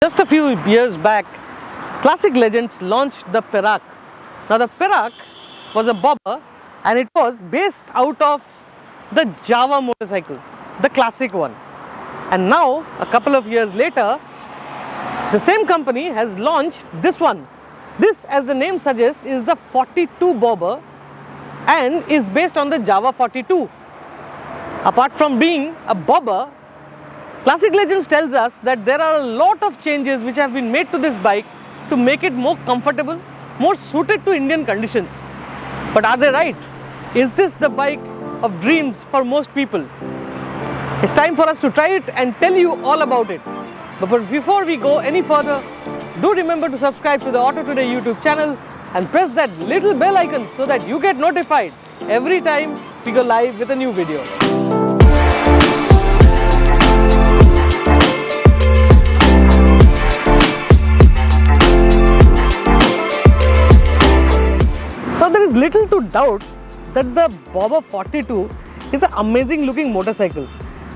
Just a few years back, Classic Legends launched the Perak. Now the Perak was a bobber and it was based out of the Jawa motorcycle, the classic one. And now, a couple of years later, the same company has launched this one. This, as the name suggests, is the 42 bobber and is based on the Jawa 42. Apart from being a bobber, Classic Legends tells us that there are a lot of changes which have been made to this bike to make it more comfortable, more suited to Indian conditions. But are they right? Is this the bike of dreams for most people? It's time for us to try it and tell you all about it. But before we go any further, do remember to subscribe to the Auto Today YouTube channel and press that little bell icon so that you get notified every time we go live with a new video. Now there is little to doubt that the Bobber 42 is an amazing looking motorcycle.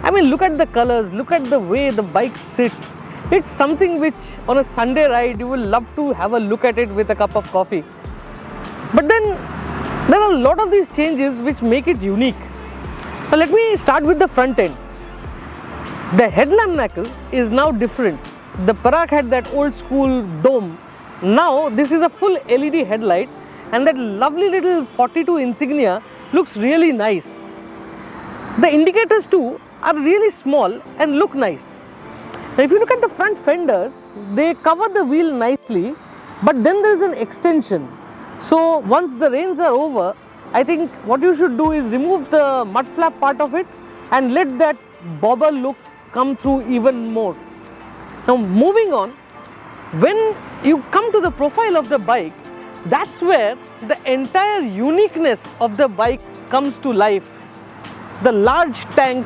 I mean, look at the colors, look at the way the bike sits. It's something which on a Sunday ride you will love to have a look at it with a cup of coffee. But then there are a lot of these changes which make it unique. Now let me start with the front end. The headlamp knuckle is now different. The Perak had that old school dome. Now this is a full LED headlight and that lovely little 42 insignia looks really nice. The indicators too are really small and look nice. Now if you look at the front fenders, they cover the wheel nicely, but then there is an extension. So once the rains are over, I think what you should do is remove the mud flap part of it and let that bobber look come through even more. Now moving on, when you come to the profile of the bike, that's where the entire uniqueness of the bike comes to life. The large tank,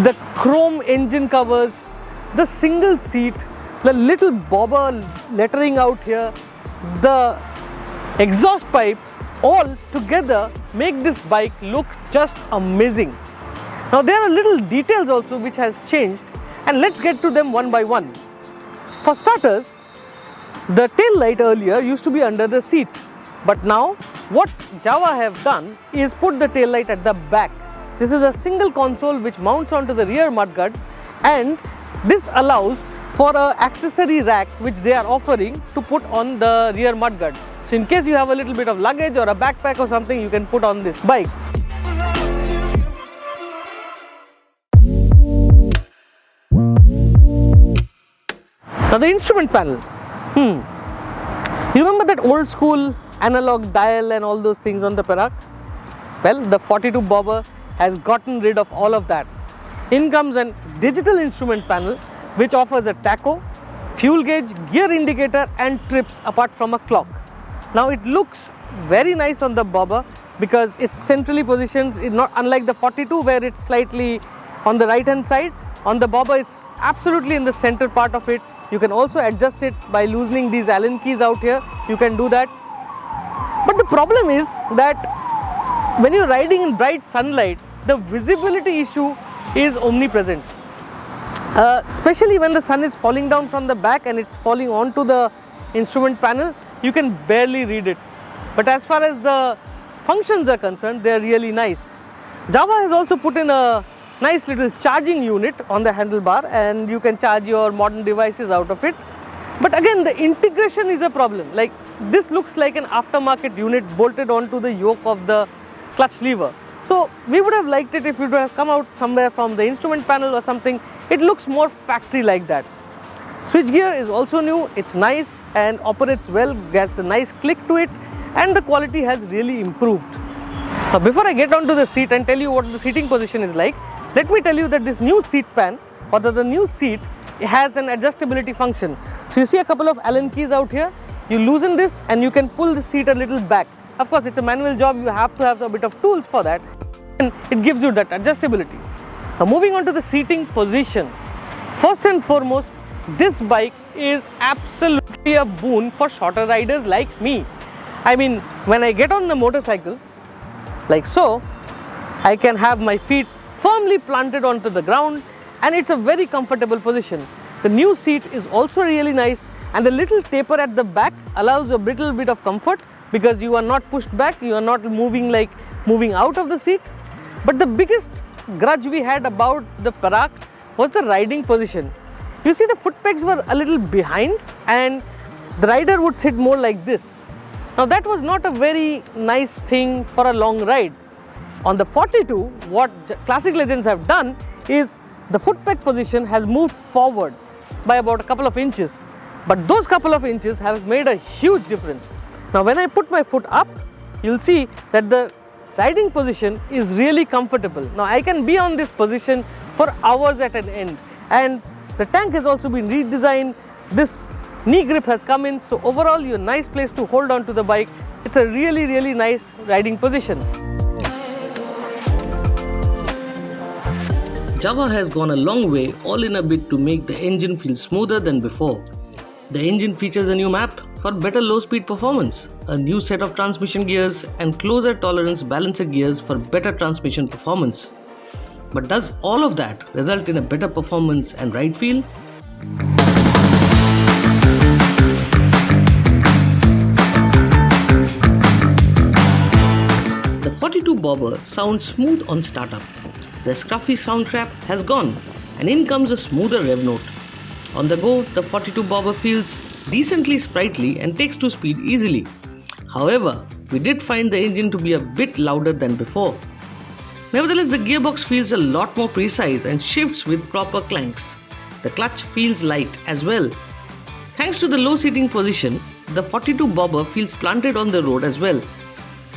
the chrome engine covers, the single seat, the little bobber lettering out here, the exhaust pipe, all together make this bike look just amazing. Now there are little details also which has changed, and let's get to them one by one. For starters, the tail light earlier used to be under the seat, but now what Jawa have done is put the tail light at the back. This is a single console which mounts onto the rear mudguard, and this allows for an accessory rack which they are offering to put on the rear mudguard. So in case you have a little bit of luggage or a backpack or something, you can put on this bike. Now the instrument panel. You remember that old school analog dial and all those things on the Perak? Well, the 42 bobber has gotten rid of all of that. In comes a digital instrument panel which offers a tacho, fuel gauge, gear indicator and trips apart from a clock. Now it looks very nice on the bobber because it's centrally positioned, it's not unlike the 42 where it's slightly on the right hand side. On the bobber it's absolutely in the center part of it. You can also adjust it by loosening these Allen keys out here. You can do that. But the problem is that when you're riding in bright sunlight, the visibility issue is omnipresent. Especially when the sun is falling down from the back and it's falling onto the instrument panel, you can barely read it. But as far as the functions are concerned, they're really nice. Jawa has also put in a nice little charging unit on the handlebar and you can charge your modern devices out of it. But again, the integration is a problem. Like this looks like an aftermarket unit bolted onto the yoke of the clutch lever. So we would have liked it if it would have come out somewhere from the instrument panel or something. It looks more factory like that. Switchgear is also new, it's nice and operates well, gets a nice click to it, and the quality has really improved. Now before I get onto the seat and tell you what the seating position is like, let me tell you that this new seat pan or the new seat has an adjustability function. So you see a couple of Allen keys out here, you loosen this and you can pull the seat a little back. Of course it's a manual job, you have to have a bit of tools for that, and it gives you that adjustability. Now moving on to the seating position. First and foremost, this bike is absolutely a boon for shorter riders like me. I mean, when I get on the motorcycle, like so, I can have my feet firmly planted onto the ground and it's a very comfortable position. The new seat is also really nice, and the little taper at the back allows a little bit of comfort because you are not pushed back, you are not moving out of the seat. But the biggest grudge we had about the Perak was the riding position. You see, the foot pegs were a little behind and the rider would sit more like this. Now that was not a very nice thing for a long ride. On the 42, what Classic Legends have done is the foot peg position has moved forward by about a couple of inches. But those couple of inches have made a huge difference. Now when I put my foot up, you'll see that the riding position is really comfortable. Now I can be on this position for hours at an end, and the tank has also been redesigned. This knee grip has come in, so overall you're a nice place to hold on to the bike. It's a really nice riding position. Jawa has gone a long way all in a bit to make the engine feel smoother than before. The engine features a new map for better low-speed performance, a new set of transmission gears and closer tolerance balancer gears for better transmission performance. But does all of that result in a better performance and ride feel? The 42 Bobber sounds smooth on startup. The scruffy sound trap has gone, and in comes a smoother rev note. On the go, the 42 Bobber feels decently sprightly and takes to speed easily. However, we did find the engine to be a bit louder than before. Nevertheless, the gearbox feels a lot more precise and shifts with proper clanks. The clutch feels light as well. Thanks to the low seating position, the 42 Bobber feels planted on the road as well.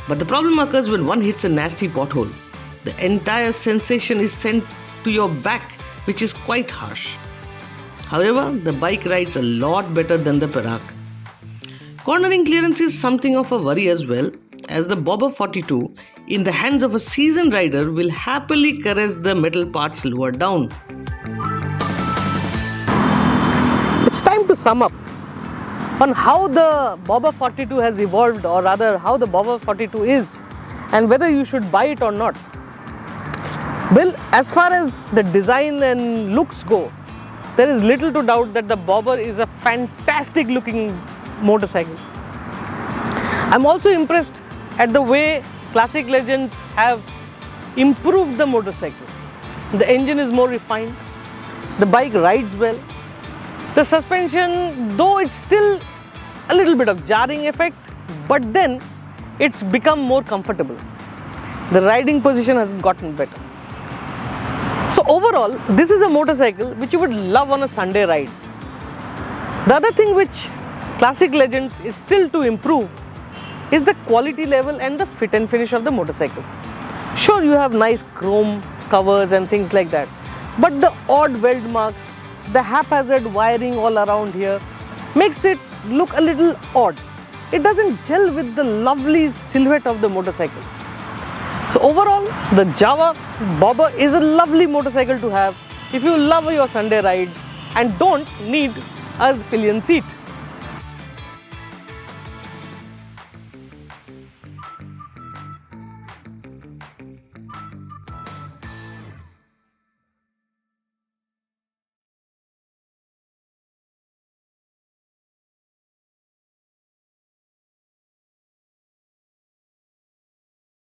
But the problem occurs when one hits a nasty pothole. The entire sensation is sent to your back, which is quite harsh. However, the bike rides a lot better than the Perak. Cornering clearance is something of a worry as well, as the Bobber 42 in the hands of a seasoned rider will happily caress the metal parts lower down. It's time to sum up on how the Bobber 42 has evolved, or rather how the Bobber 42 is, and whether you should buy it or not. Well, as far as the design and looks go, there is little to doubt that the Bobber is a fantastic looking motorcycle. I'm also impressed at the way Classic Legends have improved the motorcycle. The engine is more refined, the bike rides well, the suspension, though it's still a little bit of jarring effect, but then it's become more comfortable. The riding position has gotten better. So overall, this is a motorcycle which you would love on a Sunday ride. The other thing which Classic Legends is still to improve is the quality level and the fit and finish of the motorcycle. Sure, you have nice chrome covers and things like that, but the odd weld marks, the haphazard wiring all around here makes it look a little odd. It doesn't gel with the lovely silhouette of the motorcycle. So overall, the Jawa Bobber is a lovely motorcycle to have if you love your Sunday rides and don't need a pillion seat.